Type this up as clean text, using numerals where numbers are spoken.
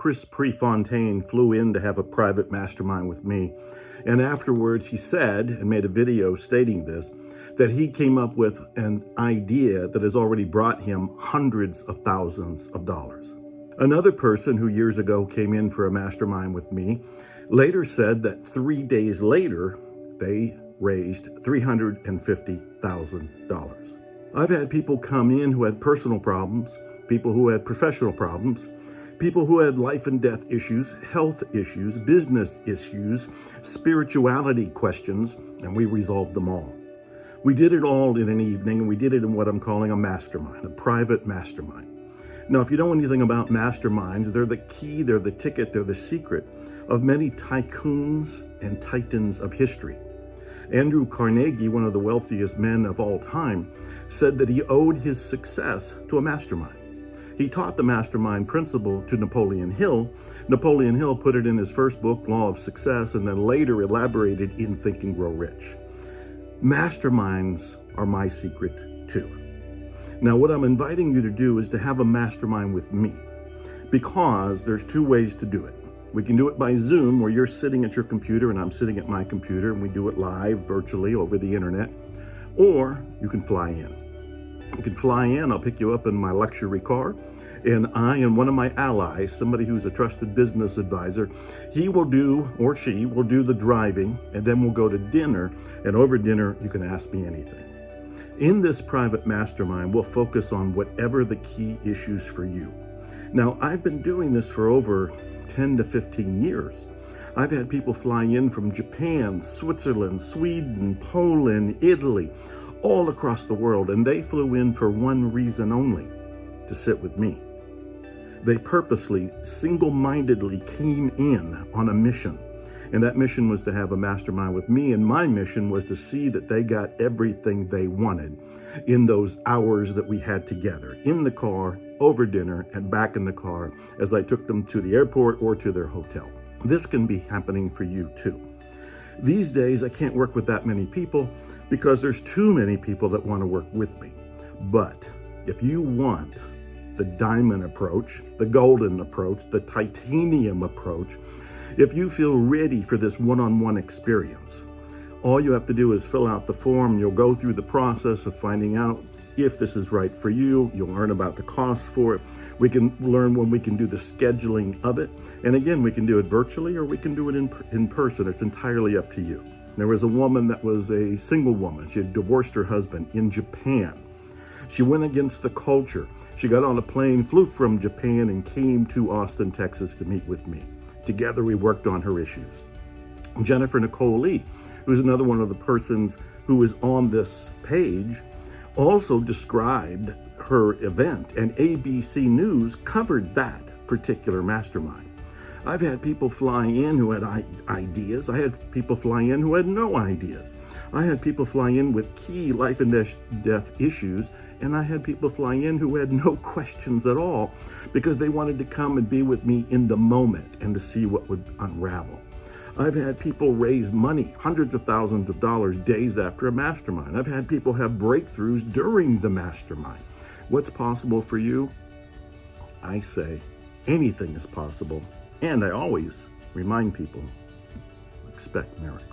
Chris Prefontaine flew in to have a private mastermind with me. And afterwards he said, and made a video stating this, that he came up with an idea that has already brought him hundreds of thousands of dollars. Another person who years ago came in for a mastermind with me later said that 3 days later, they raised $350,000. I've had people come in who had personal problems, people who had professional problems, people who had life and death issues, health issues, business issues, spirituality questions, and we resolved them all. We did it all in an evening, and we did it in what I'm calling a mastermind, a private mastermind. Now, if you know anything about masterminds, they're the key, they're the ticket, they're the secret of many tycoons and titans of history. Andrew Carnegie, one of the wealthiest men of all time, said that he owed his success to a mastermind. He taught the mastermind principle to Napoleon Hill. Napoleon Hill put it in his first book, Law of Success, and then later elaborated in Think and Grow Rich. Masterminds are my secret too. Now, what I'm inviting you to do is to have a mastermind with me, because there's two ways to do it. We can do it by Zoom, where you're sitting at your computer and I'm sitting at my computer, and we do it live virtually over the internet, or you can fly in. You can fly in, I'll pick you up in my luxury car, and I and one of my allies, somebody who's a trusted business advisor, he will do, or she will do the driving, and then we'll go to dinner, and over dinner, you can ask me anything. In this private mastermind, we'll focus on whatever the key issues for you. Now, I've been doing this for over 10 to 15 years. I've had people fly in from Japan, Switzerland, Sweden, Poland, Italy, all across the world, and they flew in for one reason only: to sit with me. They purposely, single-mindedly came in on a mission, and that mission was to have a mastermind with me, and my mission was to see that they got everything they wanted in those hours that we had together, in the car, over dinner, and back in the car as I took them to the airport or to their hotel. This can be happening for you too. These days, I can't work with that many people because there's too many people that want to work with me. But if you want the diamond approach, the golden approach, the titanium approach, if you feel ready for this one-on-one experience, all you have to do is fill out the form. You'll go through the process of finding out if this is right for you. You'll learn about the cost for it. We can learn when we can do the scheduling of it. And again, we can do it virtually or we can do it in person. It's entirely up to you. There was a woman that was a single woman. She had divorced her husband in Japan. She went against the culture. She got on a plane, flew from Japan, and came to Austin, Texas to meet with me. Together, we worked on her issues. Jennifer Nicole Lee, who's another one of the persons who is on this page, also described her event, and ABC News covered that particular mastermind. I've had people fly in who had ideas. I had people fly in who had no ideas. I had people fly in with key life and death issues, and I had people fly in who had no questions at all because they wanted to come and be with me in the moment and to see what would unravel. I've had people raise money, hundreds of thousands of dollars, days after a mastermind. I've had people have breakthroughs during the mastermind. What's possible for you? I say anything is possible. And I always remind people, expect miracles.